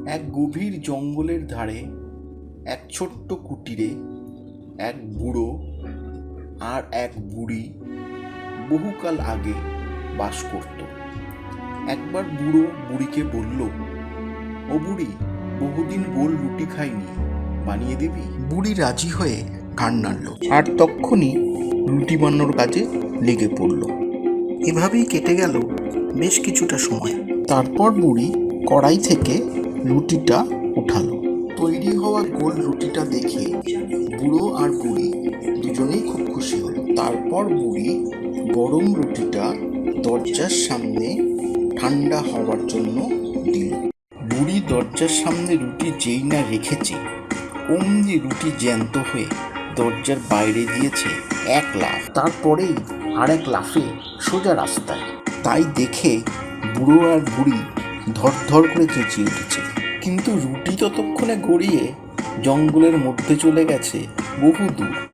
এক গভীর জঙ্গলের ধারে এক ছোট্ট কুটিরে এক বুড়ো আর এক বুড়ি বহুকাল আগে বাস করত। একবার বুড়ো বুড়িকে বলল, ও বুড়ি, বহুদিন গোল রুটি খাইনি, বানিয়ে দিবি? বুড়ি রাজি হয়ে ঘাড় নাড়ল আর তক্ষুনি রুটি বানানোর কাজে লেগে পড়ল। এভাবেই কেটে গেল বেশ কিছুটা সময়। তারপর বুড়ি কড়াই থেকে রুটিটা উঠালো। তৈরি হওয়া গোল রুটিটা দেখে বুড়ো আর বুড়ি দুজনেই খুব খুশি হলো। তারপর বুড়ি গরম রুটিটা দরজার সামনে ঠান্ডা হওয়ার জন্য দিল। বুড়ি দরজার সামনে রুটি যেই না রেখেছে, অমনি রুটি জ্যান্ত হয়ে দরজার বাইরে দিয়েছে এক লাফ। তারপরেই আর এক লাফে সোজা রাস্তায়। তাই দেখে বুড়ো আর বুড়ি ধর করে চেঁচিয়ে উঠেছে। কিন্তু রুটি ততক্ষণে গড়িয়ে জঙ্গলের মধ্যে চলে গেছে বহু দূর।